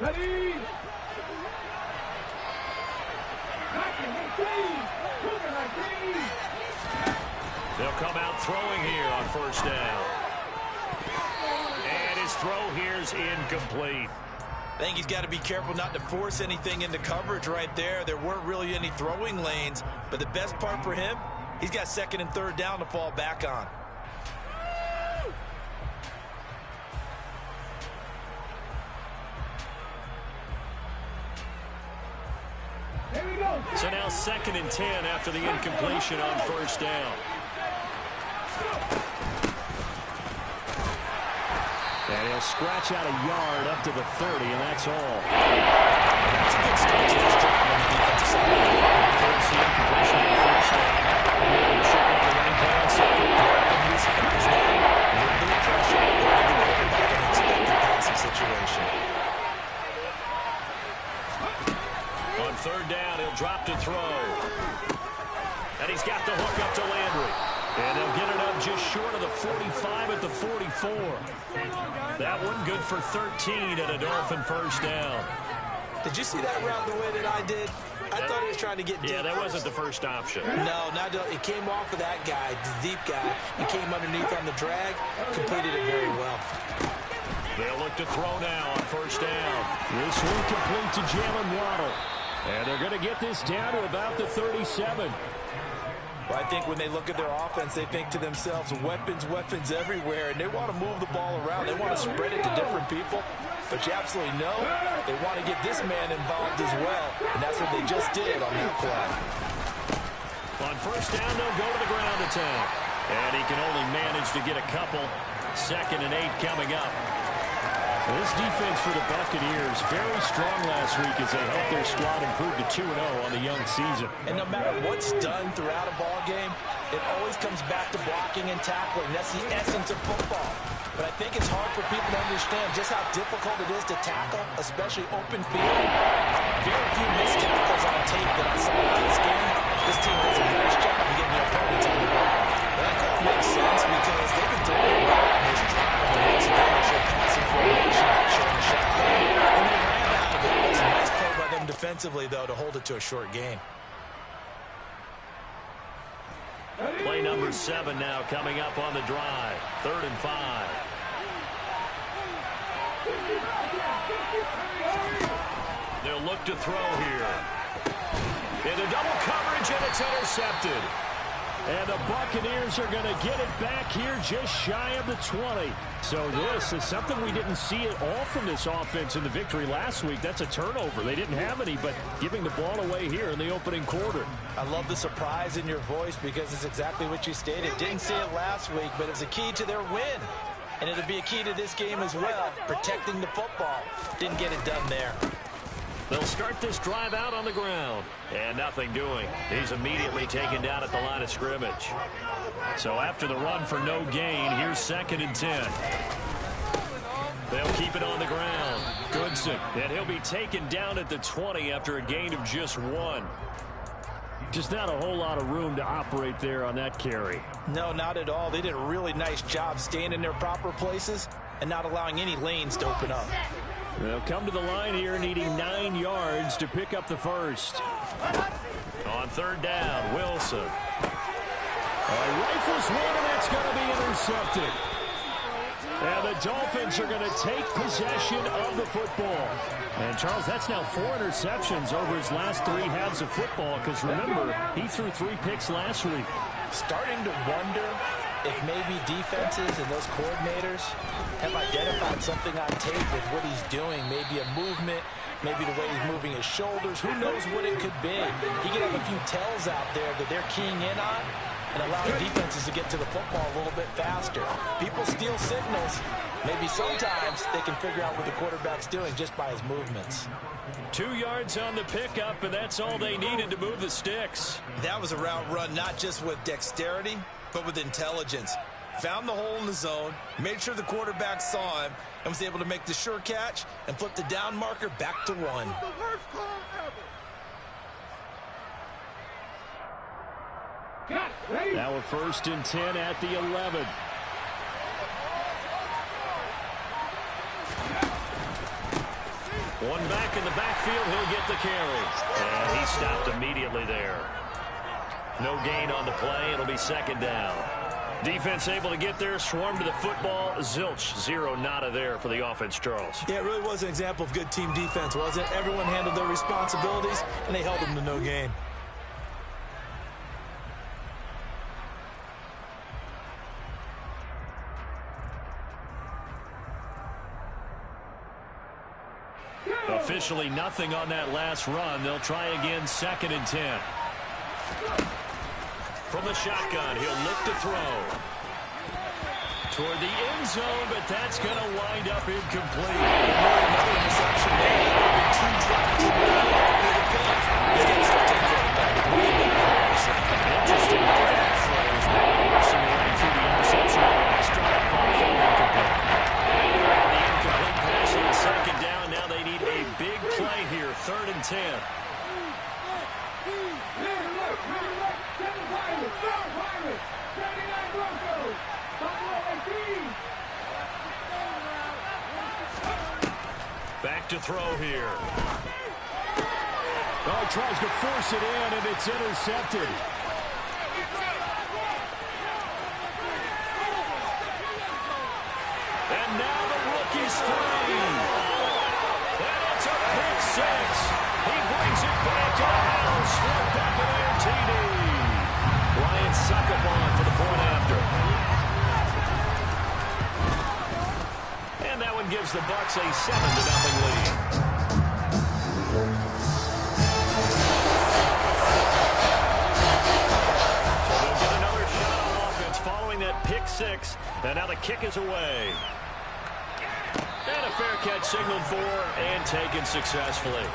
Ready. They'll come out throwing here on first down. And his throw here's incomplete. I think he's got to be careful not to force anything into coverage right there. There weren't really any throwing lanes, but the best part for him, he's got second and third down to fall back on. So now second and 10 after the incompletion on first down. And he'll scratch out a yard up to the 30, and that's all. That's a good start to this drive on the defensive side. First the incompletion on first down. And shutting up the running play on second. These guys now, a little bit of pressure. They're going to worry about an expected passing situation. On third down, he'll drop to throw. And he's got the hook up to Landry. And they'll get it up just short of the 45 at the 44. That one good for 13 and a Dolphin first down. Did you see that route the way that I did? I thought he was trying to get deep. Yeah, that wasn't the first option. No, it came off of that guy, the deep guy. He came underneath on the drag, completed it very well. They'll look to throw now on first down. This one complete to Jalen Waddle. And they're going to get this down to about the 37. Well, I think when they look at their offense, they think to themselves, weapons, weapons everywhere, and they want to move the ball around. They want to spread it to different people. But you absolutely know they want to get this man involved as well, and that's what they just did on that play. On first down, they'll go to the ground attack. And he can only manage to get a couple. Second and 8 coming up. This defense for the Buccaneers, very strong last week as they helped their squad improve to 2-0 on the young season. And no matter what's done throughout a ball game, it always comes back to blocking and tackling. That's the essence of football. But I think it's hard for people to understand just how difficult it is to tackle, especially open field. Very few missed tackles on tape that I saw in this game. This team does a nice job of getting their opponents on the ground. That kind of makes sense because they've been throwing it well on this drive. And once again, they show passing formation, showing the shot. And they ran out of it. It's a nice play by them defensively, though, to hold it to a short game. Play number 7 now coming up on the drive. 3rd and 5. They'll look to throw here. Into double coverage, and it's intercepted. And the Buccaneers are going to get it back here just shy of the 20. So this is something we didn't see at all from this offense in the victory last week. That's a turnover. They didn't have any, but giving the ball away here in the opening quarter. I love the surprise in your voice because it's exactly what you stated. Didn't see it last week, but it was a key to their win. And it'll be a key to this game as well, protecting the football. Didn't get it done there. They'll start this drive out on the ground. And nothing doing. He's immediately taken down at the line of scrimmage. So after the run for no gain, here's 2nd and 10. They'll keep it on the ground. Goodson. And he'll be taken down at the 20 after a gain of just 1. Just not a whole lot of room to operate there on that carry. No, not at all. They did a really nice job staying in their proper places and not allowing any lanes to open up. They'll come to the line here needing 9 yards to pick up the first. On 3rd down, Wilson. Rifles one, and that's going to be intercepted. And the Dolphins are going to take possession of the football. And, Charles, that's now 4 interceptions over his last 3 halves of football because, remember, he threw 3 picks last week. Starting to wonder if maybe defenses and those coordinators have identified something on tape with what he's doing. Maybe a movement, maybe the way he's moving his shoulders. Who knows what it could be? He could have a few tells out there that they're keying in on and allowing defenses to get to the football a little bit faster. People steal signals. Maybe sometimes they can figure out what the quarterback's doing just by his movements. 2 yards on the pickup, and that's all they needed to move the sticks. That was a route run not just with dexterity, but with intelligence. Found the hole in the zone, made sure the quarterback saw him, and was able to make the sure catch and flip the down marker back to 1. Now a 1st and 10 at the 11. One back in the backfield, he'll get the carry. And he stopped immediately there. No gain on the play. It'll be second down. Defense able to get there, swarm to the football. Zilch, zero, nada there for the offense, Charles. Yeah, it really was an example of good team defense, wasn't it? Everyone handled their responsibilities, and they held them to no gain. Officially nothing on that last run. They'll try again, 2nd and 10. From the shotgun, he'll look to throw. Toward the end zone, but that's going to wind up incomplete. Another interception there. Two drops. Interesting pass throws now. Simulating through the interception on the last drive. Ball falling incomplete. And the incomplete pass on 2nd down. Now they need a big play here. 3rd and 10. Back to throw here. Oh, he tries to force it in, and it's intercepted. And now the rookie's free. And it's a pick 6. He brings it back to the house for Buccaneer TD. Ryan Succopon for the point after. And that one gives the Bucs a 7-0 lead. So they'll get another shot on offense following that pick 6. And now the kick is away. And a fair catch signaled for and taken successfully.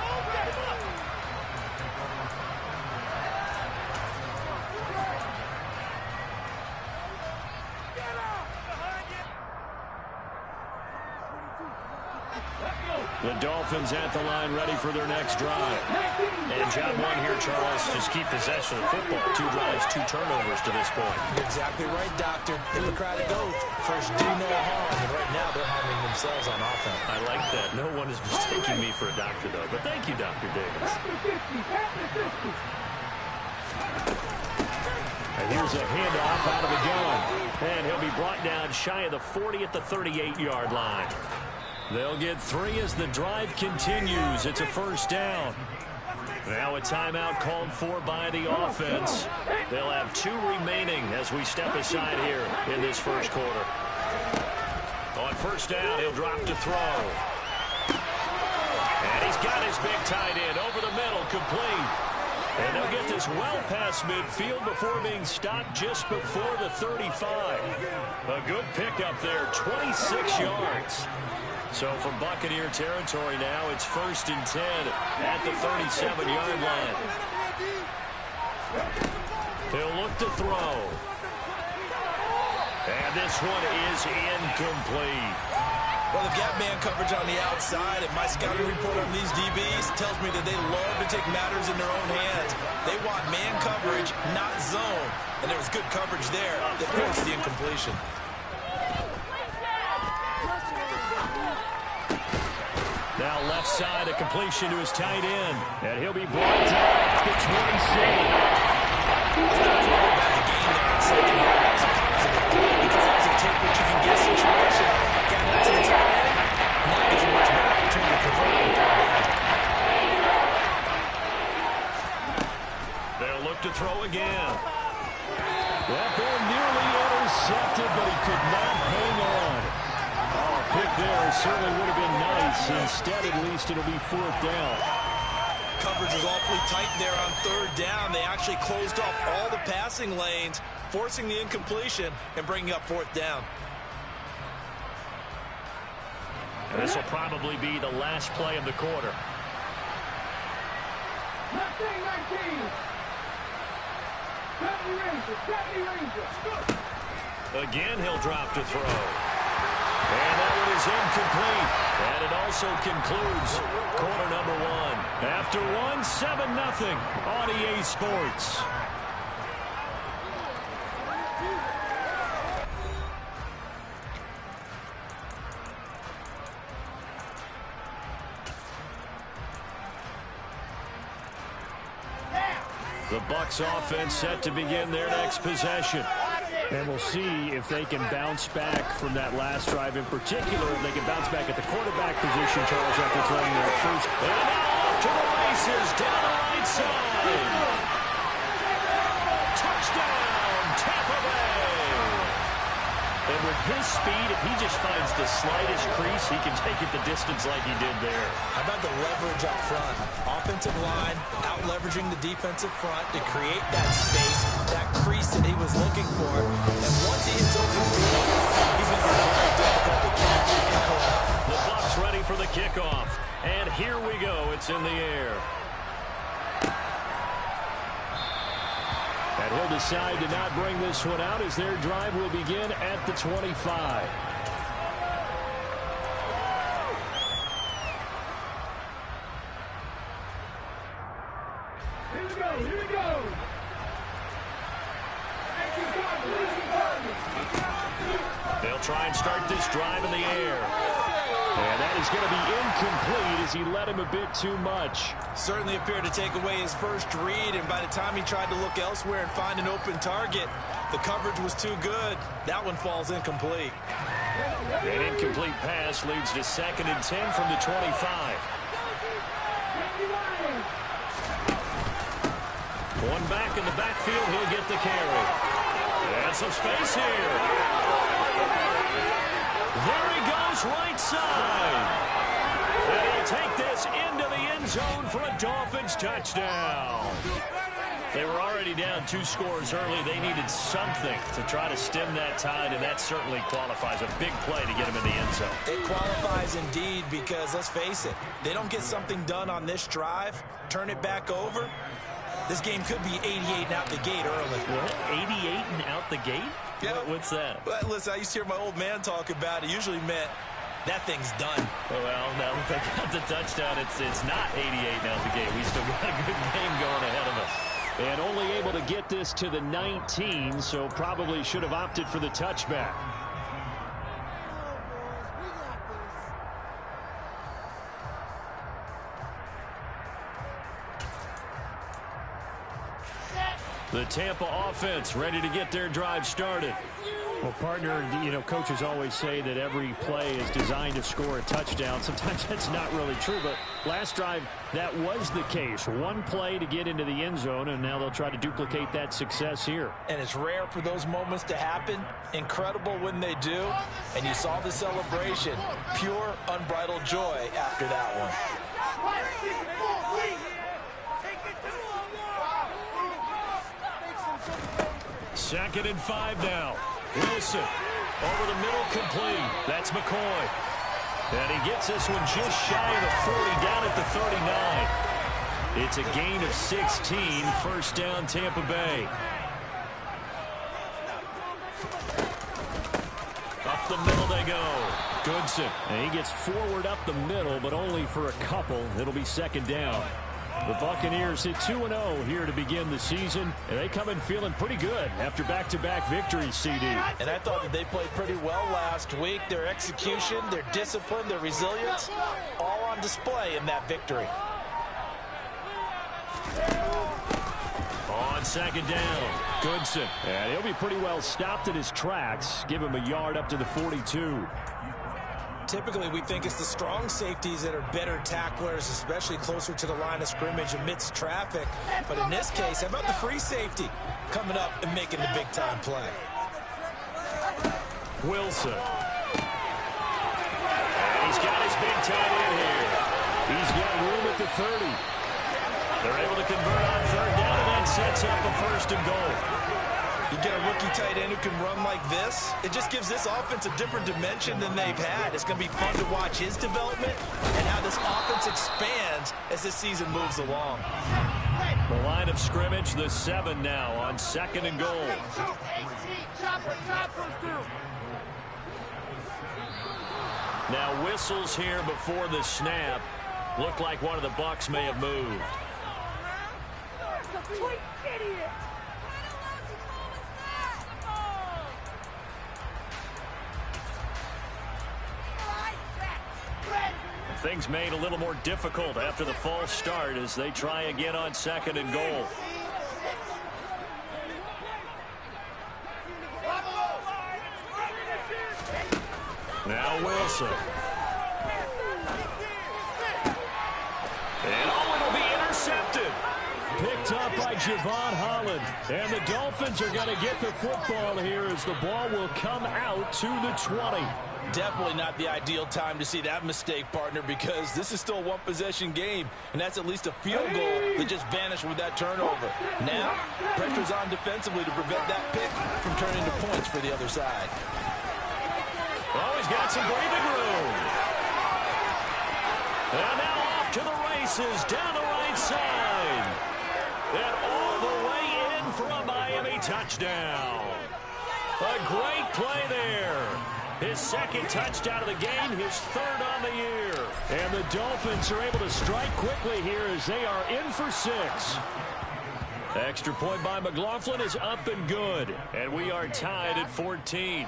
The Dolphins at the line ready for their next drive. And job one here, Charles, just keep possession of the football. 2 drives, 2 turnovers to this point. You're exactly right, Doctor. Hippocratic oath. First, do no harm. And right now, they're harming themselves on offense. I like that. No one is mistaking me for a doctor, though. But thank you, Dr. Davis. And here's a handoff out of the gun. And he'll be brought down shy of the 40 at the 38-yard line. They'll get 3 as the drive continues. It's a first down. Now a timeout called for by the offense. They'll have 2 remaining as we step aside here in this first quarter. On first down, he'll drop to throw. And he's got his big tight end over the middle, complete. And they'll get this well past midfield before being stopped just before the 35. A good pickup there, 26 yards. So from Buccaneer territory now, it's 1st and 10 at the 37-yard line. He'll look to throw. And this one is incomplete. Well, they've got man coverage on the outside, and my scouting report on these DBs tells me that they love to take matters in their own hands. They want man coverage, not zone. And there was good coverage there that forced the incompletion. Now left side, a completion to his tight end. And he'll be brought down at the 27. Because that was a take what you can get situation. Got out to the tight end. Not as much better opportunity to convert. They'll look to throw again. That ball nearly intercepted, but he could not hang on. Oh, a pick there certainly would have been nice. Instead, at least, it'll be 4th down. Coverage was awfully tight there on 3rd down. They actually closed off all the passing lanes, forcing the incompletion and bringing up 4th down. And this will probably be the last play of the quarter. 19. Again, he'll drop to throw. And that one is incomplete. And it also concludes quarter number 1. After 1, 7-0 on EA Sports. The Bucs offense set to begin their next possession. And we'll see if they can bounce back from that last drive in particular. If they can bounce back at the quarterback position, Charles, after throwing their first. And now off to the races down the right side. Touchdown, Tampa Bay. And with his speed, if he just finds the slightest crease, he can take it the distance like he did there. How about the leverage up front? Offensive line out-leveraging the defensive front to create that space, that crease that he was looking for. And once he hits open field, he's going to be very difficult to catch and corral. The Bucs ready for the kickoff. And here we go. It's in the air. And he'll decide to not bring this one out as their drive will begin at the 25. Here we go, here we go. They'll try and start this drive in the air. And that is going to be incomplete as he led him a bit too much. Certainly appeared to take away his first read, and by the time he tried to look elsewhere and find an open target, the coverage was too good. That one falls incomplete. An incomplete pass leads to 2nd and 10 from the 25. One back in the backfield, he'll get the carry. And some space here. There he goes, right side. And he'll take this into the end zone for a Dolphins touchdown. They were already down 2 scores early. They needed something to try to stem that tide, and that certainly qualifies. A big play to get him in the end zone. It qualifies indeed because, let's face it, they don't get something done on this drive, turn it back over, this game could be 88 and out the gate early. What? 88 and out the gate? Yeah. What's that? But listen, I used to hear my old man talk about it. Usually meant that thing's done. Well, now that they got the touchdown, it's not 88 and out the gate. We still got a good game going ahead of us. And only able to get this to the 19, so probably should have opted for the touchback. The Tampa offense ready to get their drive started. Well, partner, you know, coaches always say that every play is designed to score a touchdown. Sometimes that's not really true, but last drive, that was the case. One play to get into the end zone, and now they'll try to duplicate that success here. And it's rare for those moments to happen. Incredible when they do. And you saw the celebration. Pure, unbridled joy after that one. 2nd and 5 now. Wilson over the middle, complete. That's McCoy. And he gets this one just shy of the 40, down at the 39. It's a gain of 16, 1st down Tampa Bay. Up the middle they go. Goodson. And he gets forward up the middle, but only for a couple. It'll be 2nd down. The Buccaneers hit 2-0 here to begin the season, and they come in feeling pretty good after back-to-back victories, CD. And I thought that they played pretty well last week. Their execution, their discipline, their resilience, all on display in that victory. On 2nd down, Goodson. And he'll be pretty well stopped in his tracks. Give him a yard up to the 42. Typically, we think it's the strong safeties that are better tacklers, especially closer to the line of scrimmage amidst traffic. But in this case, how about the free safety coming up and making the big-time play? Wilson. And he's got his big tight end here. He's got room at the 30. They're able to convert on 3rd down, and that sets up a 1st and goal. You get a rookie tight end who can run like this, it just gives this offense a different dimension than they've had. It's going to be fun to watch his development and how this offense expands as this season moves along. The line of scrimmage, the 7 now on 2nd and goal. Now whistles here before the snap. Looked like one of the Bucs may have moved. Things made a little more difficult after the false start as they try again on 2nd and goal. Wilson. And it'll be intercepted. Picked up by Javon Holland. And the Dolphins are going to get the football here as the ball will come out to the 20. Definitely not the ideal time to see that mistake, partner, because this is still a one-possession game, and that's at least a field goal that just vanished with that turnover. Now, pressure's on defensively to prevent that pick from turning into points for the other side. Oh, he's got some breathing room. And now off to the races down the right side. And all the way in for a Miami touchdown. A great play there. His second touchdown of the game, his third on the year. And the Dolphins are able to strike quickly here as they are in for 6. Extra point by McLaughlin is up and good. And we are tied at 14.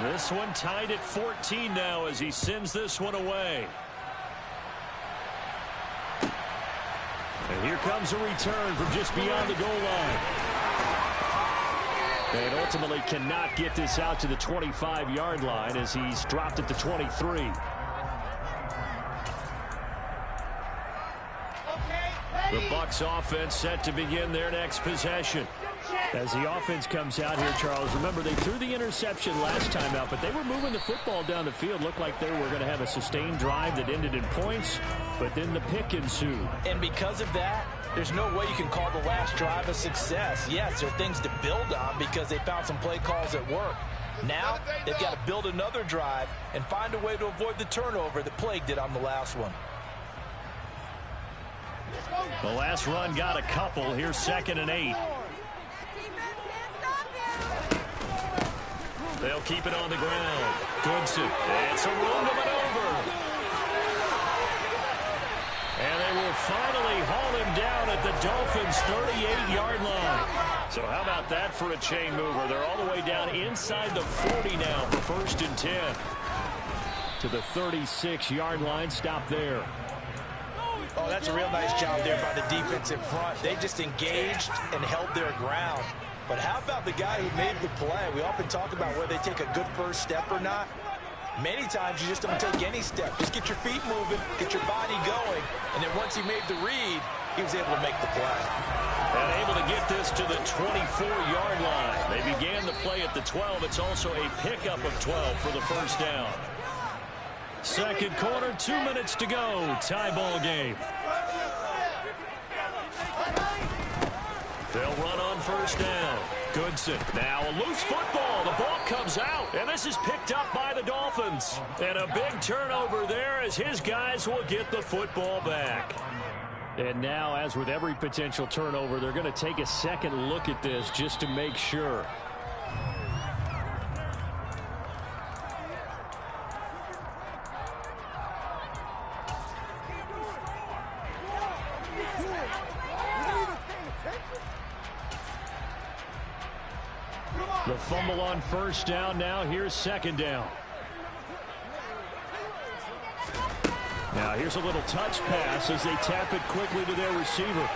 This one tied at 14 now as he sends this one away. And here comes a return from just beyond the goal line. And ultimately cannot get this out to the 25-yard line as he's dropped at the 23. The Bucs offense set to begin their next possession. As the offense comes out here, Charles, remember they threw the interception last time out, but they were moving the football down the field. Looked like they were going to have a sustained drive that ended in points, but then the pick ensued. And because of that, there's no way you can call the last drive a success. Yes, there are things to build on because they found some play calls that work. Now, they've got to build another drive and find a way to avoid the turnover that plagued it on the last one. The last run got a couple. Here's 2nd and 8. They'll keep it on the ground. Goodson. It's a room to maneuver. And they will finally haul him down at the Dolphins' 38-yard line. So how about that for a chain mover? They're all the way down inside the 40 now for 1st and 10. To the 36-yard line. Stop there. Oh, that's a real nice job there by the defense in front. They just engaged and held their ground. But how about the guy who made the play? We often talk about whether they take a good first step or not. Many times you just don't take any step. Just get your feet moving, get your body going, and then once he made the read, he was able to make the play. And able to get this to the 24-yard line. They began the play at the 12. It's also a pickup of 12 for the first down. Second quarter, 2 minutes to go. Tie ball game. They'll run on first down. Goodson. Now a loose football. The ball comes out. And this is picked up by the Dolphins. And a big turnover there as his guys will get the football back. And now, as with every potential turnover, they're going to take a second look at this just to make sure. The fumble on first down. Now here's 2nd down. Now here's a little touch pass as they tap it quickly to their receiver.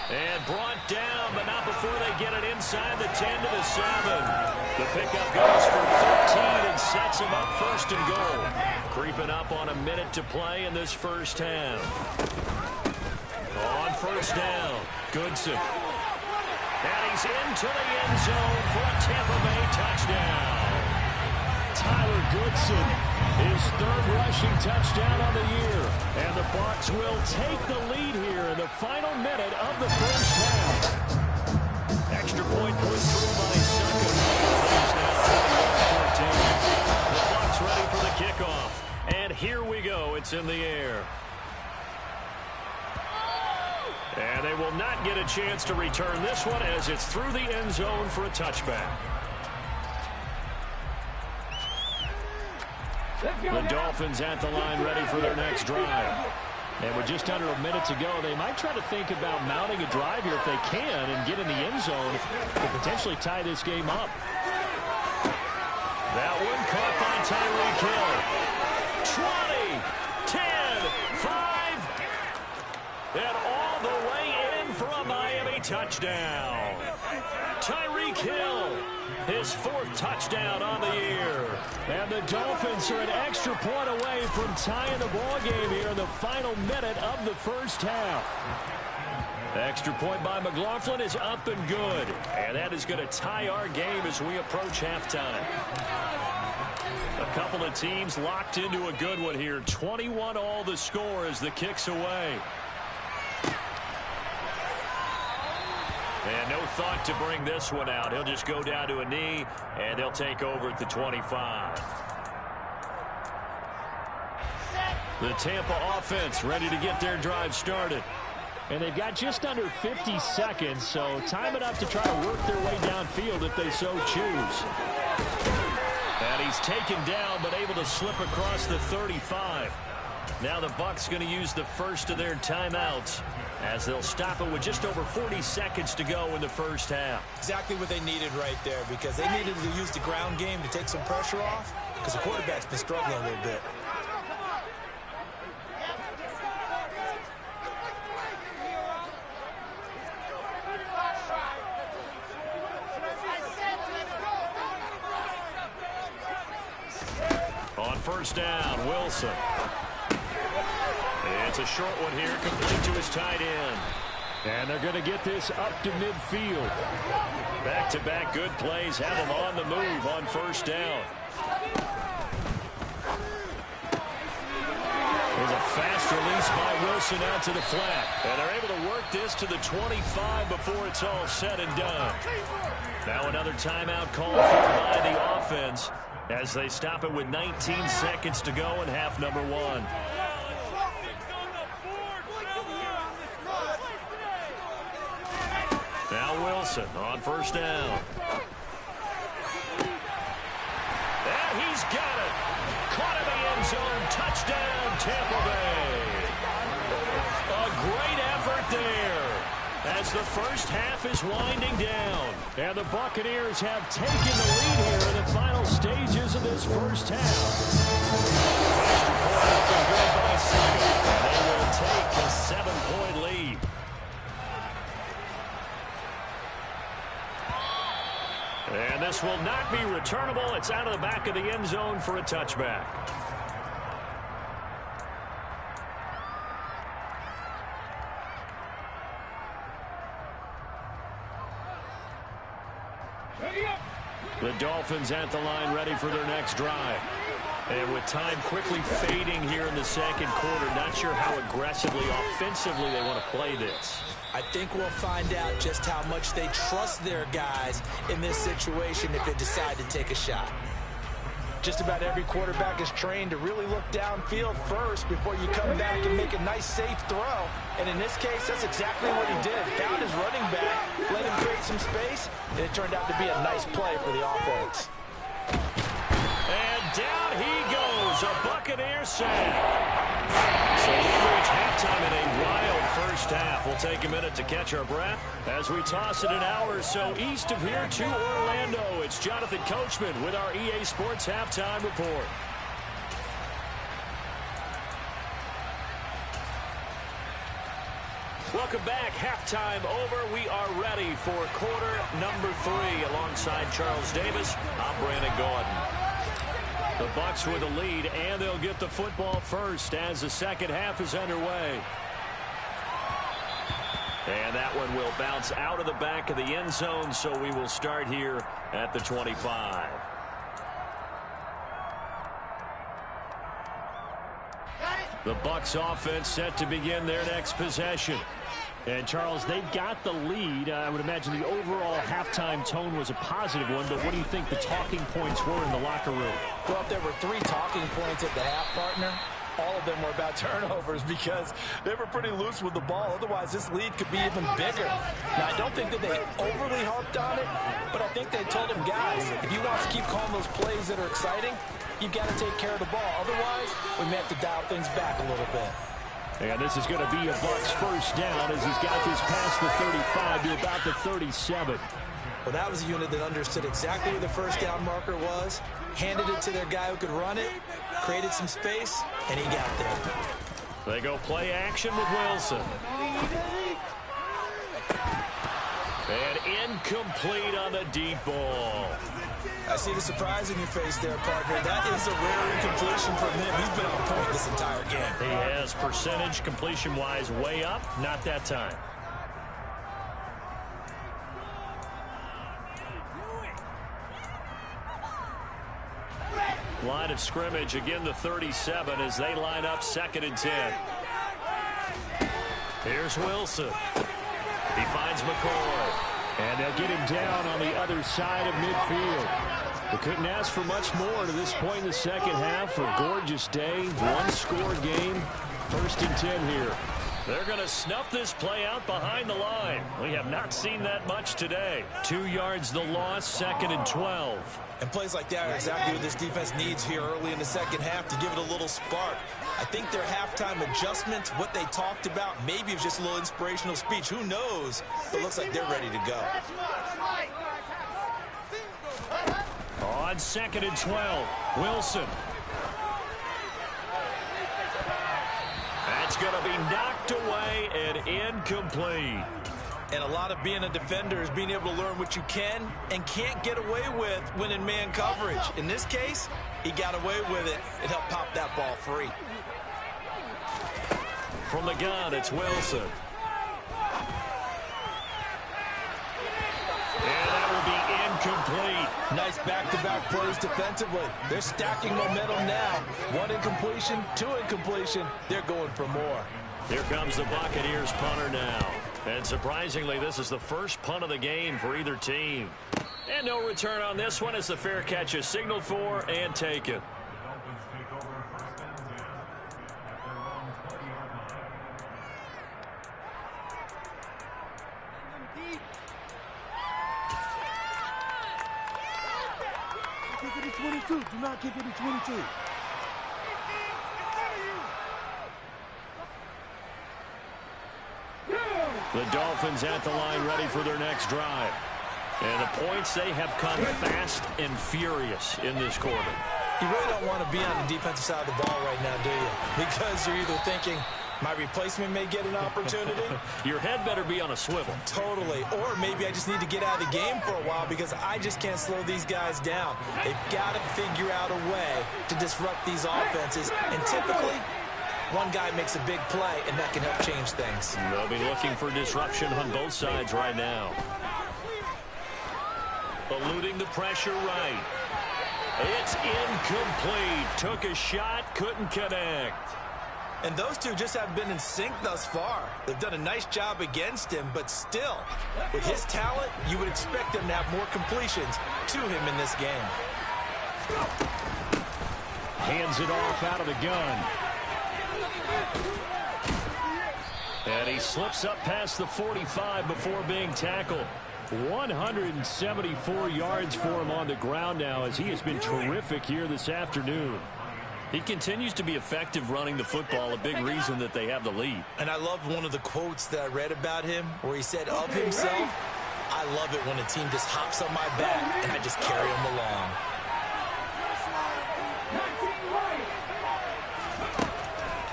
And brought down, but not before they get it inside the 10 to the 7. The pickup goes for 13 and sets them up 1st and goal. Creeping up on a minute to play in this first half. On first down, Goodson. And he's into the end zone for a Tampa Bay touchdown. Tyler Goodson, his 3rd rushing touchdown on the year. And the Bucs will take the lead here in the final minute of the first half. Extra point put through by Suckin. He's now 21-14. The Bucs ready for the kickoff. And here we go. It's in the air. And they will not get a chance to return this one as it's through the end zone for a touchback. The Dolphins at the line ready for their next drive. And with just under a minute to go, they might try to think about mounting a drive here if they can and get in the end zone to potentially tie this game up. That one caught by Tyreek Hill. 20, 10, 5, and all the way in for a Miami touchdown. Tyreek Hill, his his 4th touchdown on the year. And the Dolphins are an extra point away from tying the ball game here in the final minute of the first half. Extra point by McLaughlin is up and good. And that is going to tie our game as we approach halftime. A couple of teams locked into a good one here. 21 all the score as the kick's away. And no thought to bring this one out. He'll just go down to a knee, and they'll take over at the 25. The Tampa offense ready to get their drive started. And they've got just under 50 seconds, so time enough to try to work their way downfield if they so choose. And he's taken down, but able to slip across the 35. Now the Bucs going to use the first of their timeouts as they'll stop it with just over 40 seconds to go in the first half. Exactly what they needed right there, because they needed to use the ground game to take some pressure off, because the quarterback's been struggling a little bit. On first down, Wilson. It's a short one here, complete to his tight end. And they're going to get this up to midfield. Back-to-back good plays have them on the move on first down. There's a fast release by Wilson out to the flat. And they're able to work this to the 25 before it's all said and done. Now another timeout called for by the offense as they stop it with 19 seconds to go in half number 1. Now Wilson on first down. And he's got it. Caught in the end zone. Touchdown, Tampa Bay. A great effort there as the first half is winding down. And the Buccaneers have taken the lead here in the final stages of this first half. Extra point up and good by second. They will take a 7-point lead. And this will not be returnable. It's out of the back of the end zone for a touchback. The Dolphins at the line ready for their next drive. And with time quickly fading here in the second quarter, not sure how aggressively, offensively they want to play this. I think we'll find out just how much they trust their guys in this situation if they decide to take a shot. Just about every quarterback is trained to really look downfield first before you come back and make a nice, safe throw. And in this case, that's exactly what he did. Found his running back, let him create some space, and it turned out to be a nice play for the offense. And down he goes, a Buccaneer sack. So we reach halftime in a wild first half. We'll take a minute to catch our breath as we toss it an hour or so east of here to Orlando. It's Jonathan Coachman with our EA Sports Halftime Report. Welcome back. Halftime over. We are ready for quarter number 3 alongside Charles Davis. I'm Brandon Gaudin. The Bucs with the lead, and they'll get the football first as the second half is underway. And that one will bounce out of the back of the end zone, so we will start here at the 25. The Bucs offense set to begin their next possession. And, Charles, they've got the lead. I would imagine the overall halftime tone was a positive one, but what do you think the talking points were in the locker room? Well, if there were 3 talking points at the half, partner, all of them were about turnovers because they were pretty loose with the ball. Otherwise, this lead could be even bigger. Now, I don't think that they overly harped on it, but I think they told him, guys, if you want to keep calling those plays that are exciting, you've got to take care of the ball. Otherwise, we may have to dial things back a little bit. And this is going to be a Bucs first down as he's got this past the 35 to about the 37. Well, that was a unit that understood exactly where the first down marker was, handed it to their guy who could run it, created some space, and he got there. They go play action with Wilson. And incomplete on the deep ball. I see the surprise in your face there, partner. That is a rare incompletion from him. He's been on point this entire game. He has percentage completion-wise way up. Not that time. Line of scrimmage, again the 37 as they line up 2nd and 10. Here's Wilson. He finds McCoy. And they'll get him down on the other side of midfield. We couldn't ask for much more to this point in the second half. A gorgeous day, one-score game, 1st and 10 here. They're going to snuff this play out behind the line. We have not seen that much today. 2 yards the loss, 2nd and 12. And plays like that are exactly what this defense needs here early in the second half to give it a little spark. I think their halftime adjustments, what they talked about, maybe it was just a little inspirational speech. Who knows? But it looks like they're ready to go. On 2nd and 12, Wilson. That's going to be knocked away and incomplete. And a lot of being a defender is being able to learn what you can and can't get away with when in man coverage. In this case, he got away with it and helped pop that ball free. From the gun, it's Wilson. And that will be incomplete. Nice back-to-back plays defensively. They're stacking momentum now. 1 incompletion, 2 incompletion. They're going for more. Here comes the Buccaneers punter now. And surprisingly, this is the first punt of the game for either team. And no return on this one as the fair catch is signaled for and taken. Kick it to 22. Do not kick it to 22. The Dolphins at the line ready for their next drive. And the points, they have come fast and furious in this quarter. You really don't want to be on the defensive side of the ball right now, do you? Because you're either thinking, my replacement may get an opportunity. Your head better be on a swivel. Totally. Or maybe I just need to get out of the game for a while because I just can't slow these guys down. They've got to figure out a way to disrupt these offenses. And typically, one guy makes a big play, and that can help change things. They'll be looking for disruption on both sides right now. Eluding the pressure right. It's incomplete. Took a shot, couldn't connect. And those two just haven't been in sync thus far. They've done a nice job against him, but still, with his talent, you would expect him to have more completions to him in this game. Hands it off out of the gun. And he slips up past the 45 before being tackled. 174 yards for him on the ground now as he has been terrific here this afternoon. He continues to be effective running the football, a big reason that they have the lead. And I love one of the quotes that I read about him where he said of himself, I love it when a team just hops on my back and I just carry them along.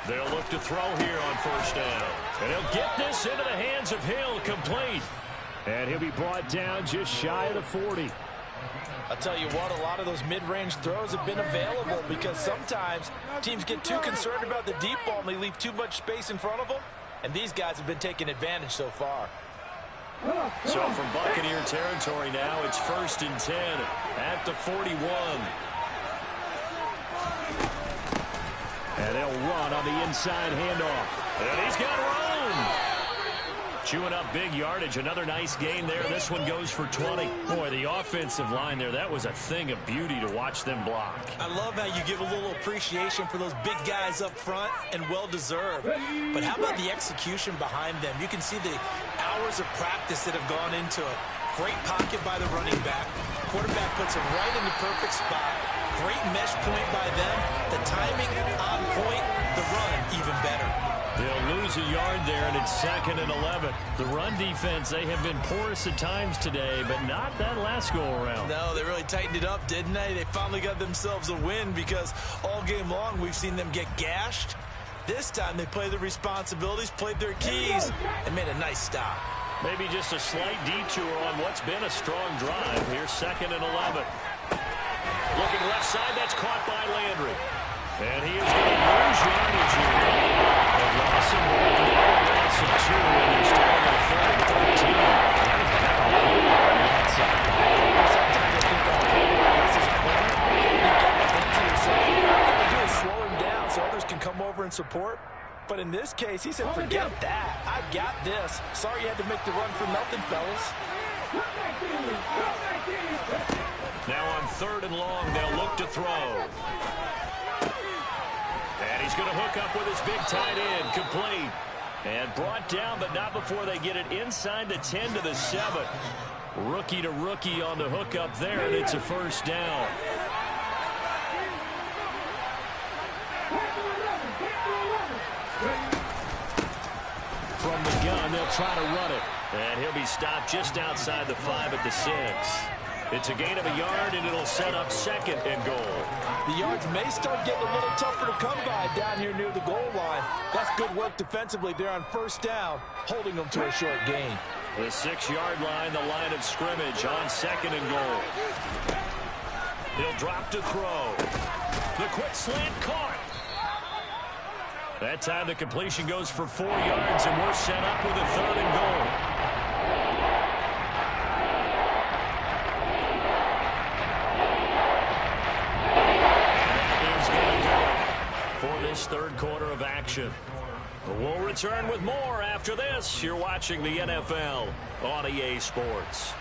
They'll look to throw here on 1st down. And he'll get this into the hands of Hill, complete. And he'll be brought down just shy of the 40. I'll tell you what, a lot of those mid-range throws have been available because sometimes teams get too concerned about the deep ball and they leave too much space in front of them. And these guys have been taking advantage so far. So from Buccaneer territory now, it's 1st and 10 at the 41. And they'll run on the inside handoff. And he's got room. Chewing up big yardage. Another nice gain there. This one goes for 20. Boy, the offensive line there, that was a thing of beauty to watch them block. I love how you give a little appreciation for those big guys up front, and well-deserved. But how about the execution behind them? You can see the hours of practice that have gone into it. Great pocket by the running back. Quarterback puts him right in the perfect spot. Great mesh point by them. The timing on point. The run even better. They'll lose a yard there, and it's 2nd and 11. The run defense, they have been porous at times today, but not that last go-around. No, they really tightened it up, didn't they? They finally got themselves a win because all game long we've seen them get gashed. This time they played their responsibilities, played their keys, and made a nice stop. Maybe just a slight detour on what's been a strong drive. Here's 2nd and 11. side. That's caught by Landry. And he is going to lose yardage here. A loss of 1, a loss of 2, and they're still on their 3rd and 13. That was a heck of a play on the outside. Sometimes I think this is a corner. You've got to think to yourself, all you do is slow him down so others can come over and support. But in this case, he said, forget that. I got this. Sorry you had to make the run for nothing, fellas. Now on 3rd and long, they'll look to throw. And he's going to hook up with his big tight end, complete. And brought down, but not before they get it inside the 10 to the 7. Rookie to rookie on the hookup there, and it's a first down. From the gun, they'll try to run it. And he'll be stopped just outside the 5 at the 6. It's a gain of a yard, and it'll set up 2nd and goal. The yards may start getting a little tougher to come by down here near the goal line. That's good work defensively there on 1st down, holding them to a short gain. The 6-yard line, the line of scrimmage on 2nd and goal. He'll drop to throw. The quick slant caught. That time the completion goes for 4 yards, and we're set up with a 3rd and goal. And that is going to do it for this 3rd quarter of action. We'll return with more after this. You're watching the NFL on EA Sports.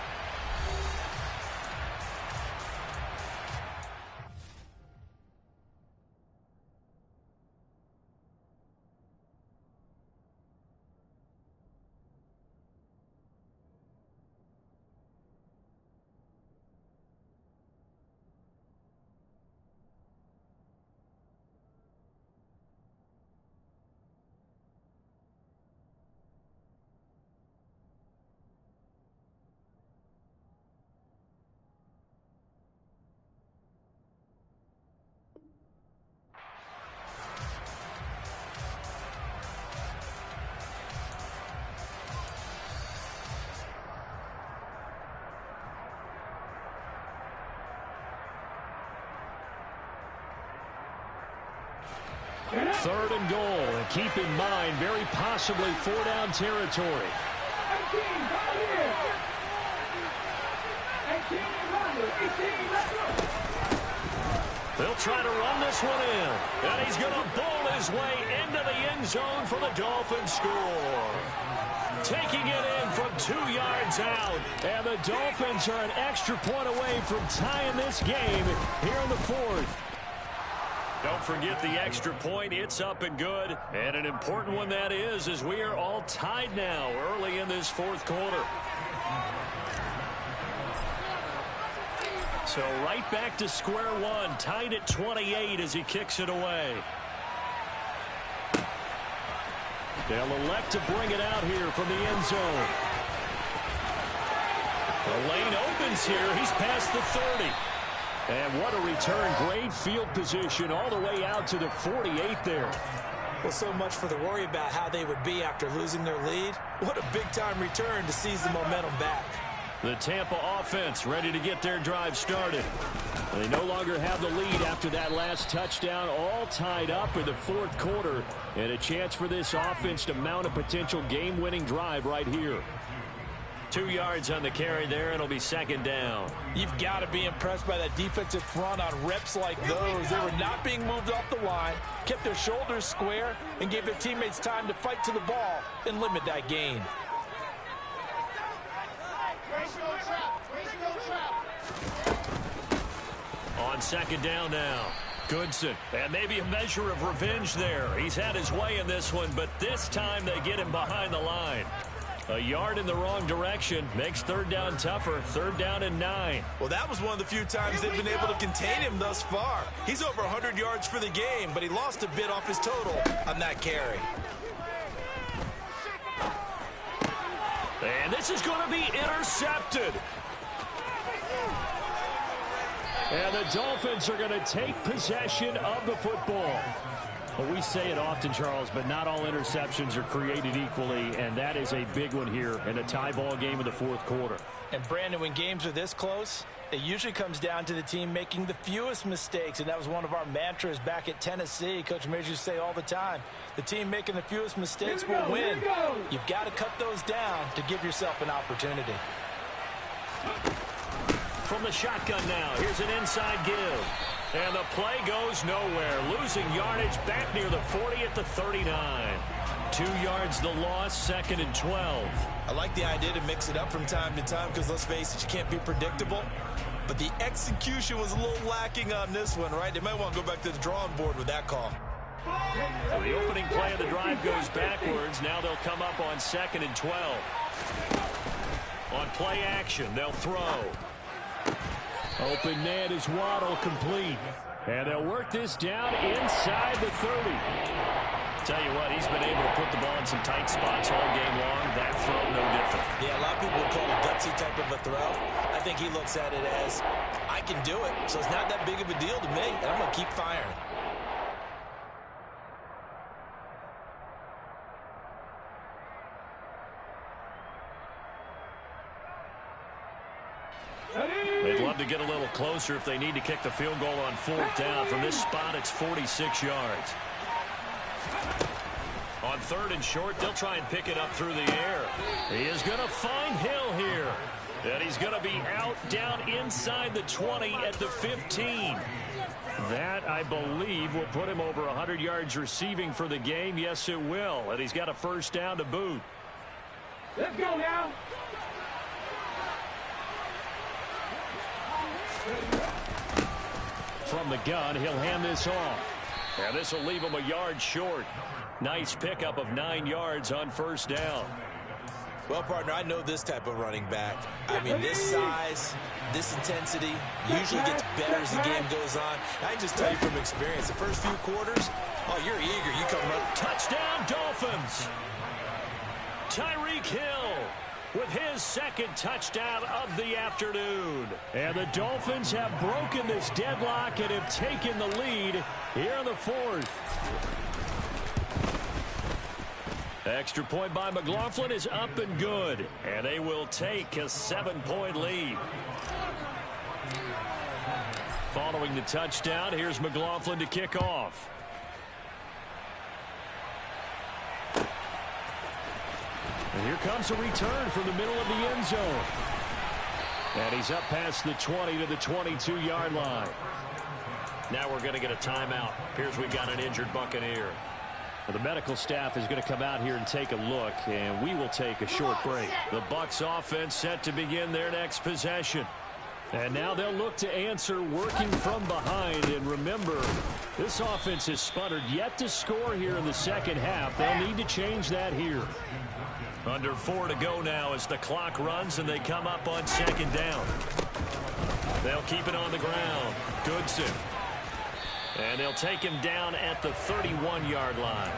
Third and goal, and keep in mind, very possibly 4-down territory. They'll try to run this one in, and he's going to bowl his way into the end zone for the Dolphins score. Taking it in from 2 yards out, and the Dolphins are an extra point away from tying this game here in the 4th. Don't forget the extra point. It's up and good. And an important one that is, as we are all tied now early in this 4th quarter. So right back to square one, tied at 28 as he kicks it away. They'll elect to bring it out here from the end zone. The lane opens here. He's past the 30. And what a return. Great field position all the way out to the 48 there. Well, so much for the worry about how they would be after losing their lead. What a big-time return to seize the momentum back. The Tampa offense ready to get their drive started. They no longer have the lead after that last touchdown, all tied up in the 4th quarter. And a chance for this offense to mount a potential game-winning drive right here. 2 yards on the carry there, and it'll be 2nd down. You've got to be impressed by that defensive front on reps like those. They were not being moved off the line, kept their shoulders square, and gave their teammates time to fight to the ball and limit that gain. On 2nd down now, Goodson. And maybe a measure of revenge there. He's had his way in this one, but this time they get him behind the line. A yard in the wrong direction makes 3rd down tougher. 3rd down and 9. Well, that was one of the few times they've been able to contain him thus far. He's over 100 yards for the game, but he lost a bit off his total on that carry. And this is going to be intercepted. And the Dolphins are going to take possession of the football. Well, we say it often, Charles, but not all interceptions are created equally, and that is a big one here in a tie ball game in the 4th quarter. And, Brandon, when games are this close, It usually comes down to the team making the fewest mistakes, and that was one of our mantras back at Tennessee. Coach Mears used to say all the time, the team making the fewest mistakes will win. You've got to cut those down to give yourself an opportunity. From the shotgun now, here's an inside give. And the play goes nowhere. Losing yardage back near the 40 at the 39. 2 yards the loss, 2nd and 12. I like the idea to mix it up from time to time because, let's face it, you can't be predictable. But the execution was a little lacking on this one, right? They might want to go back to the drawing board with that call. So the opening play of the drive goes backwards. Now they'll come up on 2nd and 12. On play action, they'll throw. Open man is Waddle, complete. And they'll work this down inside the 30. Tell you what, he's been able to put the ball in some tight spots all game long. That throw, no different. Yeah, a lot of people would call it a gutsy type of a throw. I think he looks at it as, I can do it. So it's not that big of a deal to me, and I'm going to keep firing. They'd love to get a little closer if they need to kick the field goal on 4th down. From this spot, it's 46 yards. On 3rd and short, they'll try and pick it up through the air. He is going to find Hill here. And he's going to be out down inside the 20 at the 15. That, I believe, will put him over 100 yards receiving for the game. Yes, it will. And he's got a 1st down to boot. Let's go now. From the gun, he'll hand this off. And this will leave him a yard short. Nice pickup of 9 yards on 1st down. Well, partner, I know this type of running back. I mean, this size, this intensity usually gets better as the game goes on. I can just tell you from experience, the first few quarters, oh, you're eager. You come run. Touchdown, Dolphins. Tyreek Hill with his 2nd touchdown of the afternoon. And the Dolphins have broken this deadlock and have taken the lead here in the 4th. Extra point by McLaughlin is up and good. And they will take a 7-point lead. Following the touchdown, here's McLaughlin to kick off. And here comes a return from the middle of the end zone. And he's up past the 20 to the 22-yard line. Now we're going to get a timeout. Appears we've got an injured Buccaneer. Well, the medical staff is going to come out here and take a look, and we will take a short break. The Bucs offense set to begin their next possession. And now they'll look to answer working from behind. And remember, this offense has sputtered yet to score here in the 2nd half. They'll need to change that here. Under 4 to go now as the clock runs and they come up on 2nd down. They'll keep it on the ground. Goodson. And they'll take him down at the 31-yard line.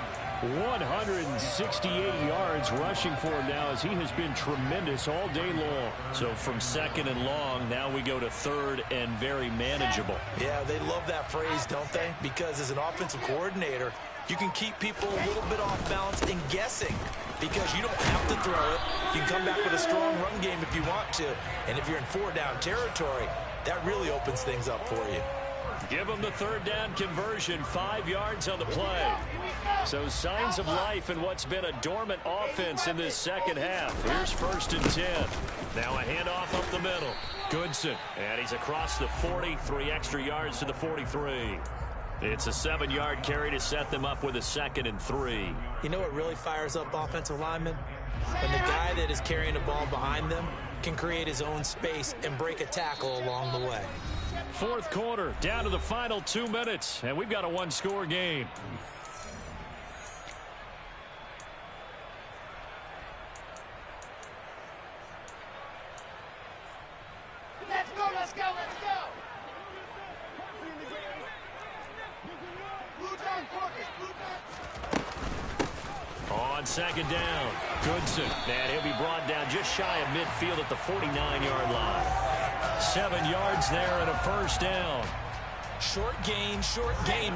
168 yards rushing for him now as he has been tremendous all day long. So from 2nd and long, now we go to 3rd and very manageable. Yeah, they love that phrase, don't they? Because as an offensive coordinator, you can keep people a little bit off balance and guessing because you don't have to throw it. You can come back with a strong run game if you want to. And if you're in 4-down territory, that really opens things up for you. Give them the 3rd down conversion, 5 yards on the play. So signs of life in what's been a dormant offense in this 2nd half. Here's 1st and 10. Now a handoff up the middle. Goodson. And he's across the 40, 3 extra yards to the 43. It's a 7-yard carry to set them up with a 2nd and 3. You know what really fires up offensive linemen? When the guy that is carrying the ball behind them can create his own space and break a tackle along the way. 4th quarter, down to the final 2 minutes, and we've got a 1-score game. Let's go, let's go, let's go. Blue down, focus, blue down. On 2nd down, Goodson. And he'll be brought down just shy of midfield at the 49-yard line. 7 yards there and a 1st down. Short gain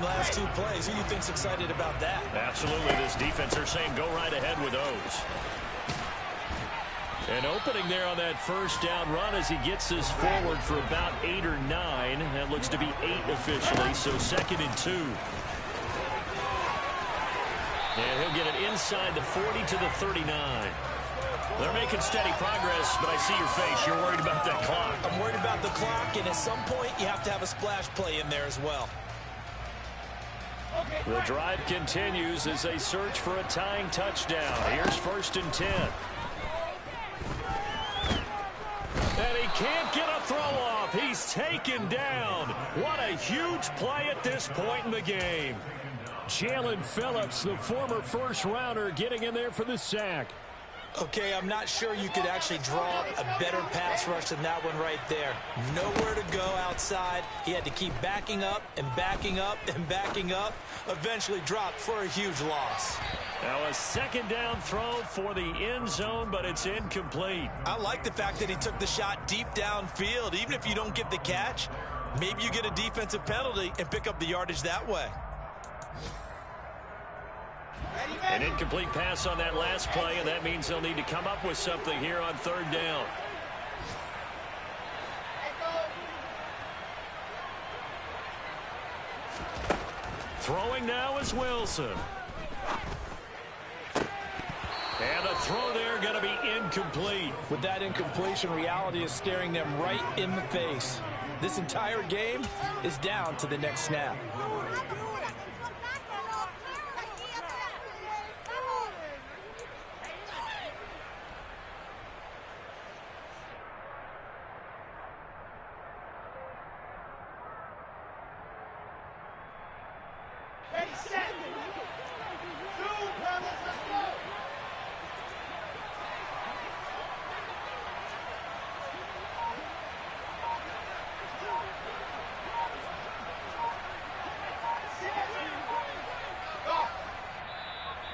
last 2 plays. Who do you think's excited about that? Absolutely. This defense, they're saying go right ahead with those. An opening there on that first down run as he gets this forward for about 8 or 9. That looks to be 8 officially, so 2nd and 2. And he'll get it inside the 40 to the 39. They're making steady progress, but I see your face. You're worried about that clock. I'm worried about the clock, and at some point, you have to have a splash play in there as well. The drive continues as they search for a tying touchdown. Here's 1st and 10. And he can't get a throw off. He's taken down. What a huge play at this point in the game. Jalen Phillips, the former first-rounder, getting in there for the sack. Okay, I'm not sure you could actually draw a better pass rush than that one right there. Nowhere to go outside. He had to keep backing up and backing up and backing up. Eventually dropped for a huge loss. Now a 2nd down throw for the end zone, but it's incomplete. I like the fact that he took the shot deep downfield. Even if you don't get the catch, maybe you get a defensive penalty and pick up the yardage that way. An incomplete pass on that last play, and that means they'll need to come up with something here on 3rd down. Throwing now is Wilson. And the throw there going to be incomplete. With that incompletion, reality is staring them right in the face. This entire game is down to the next snap.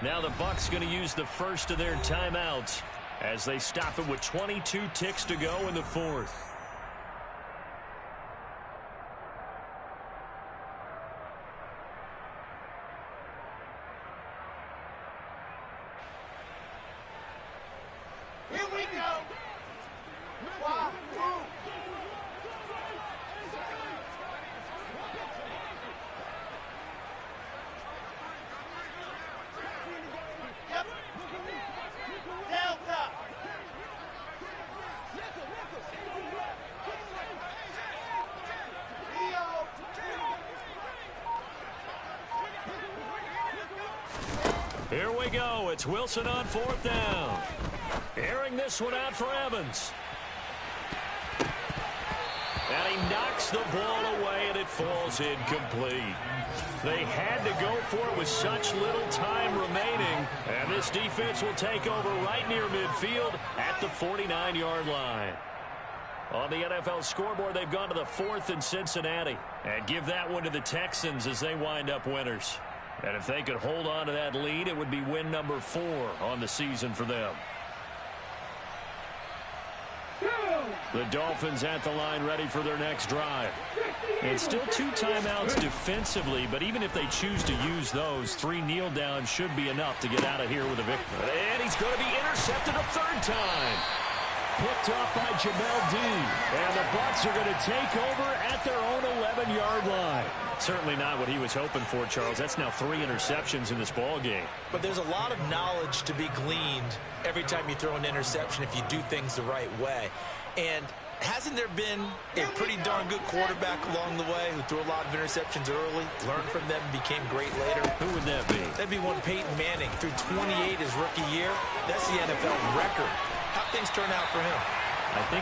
Now the Bucs going to use the first of their timeouts as they stop it with 22 ticks to go in the 4th. Here we go. 1, 2. Yep. Delta. Here we go. It's Wilson on 4th down. Airing this one out for Evans. And he knocks the ball away, and it falls incomplete. They had to go for it with such little time remaining. And this defense will take over right near midfield at the 49-yard line. On the NFL scoreboard, they've gone to the 4th in Cincinnati. And give that one to the Texans as they wind up winners. And if they could hold on to that lead, it would be win number 4 on the season for them. The Dolphins at the line ready for their next drive. And still 2 timeouts defensively, but even if they choose to use those, 3 kneel downs should be enough to get out of here with a victory. And he's going to be intercepted a 3rd time. Picked off by Jamel Dean. And the Bucs are going to take over at their own 11-yard line. Certainly not what he was hoping for, Charles. That's now 3 interceptions in this ball game. But there's a lot of knowledge to be gleaned every time you throw an interception if you do things the right way. And hasn't there been a pretty darn good quarterback along the way who threw a lot of interceptions early, learned from them, became great later? Who would that be? That'd be one Peyton Manning. Threw 28 his rookie year. That's the NFL record. How'd things turn out for him? I think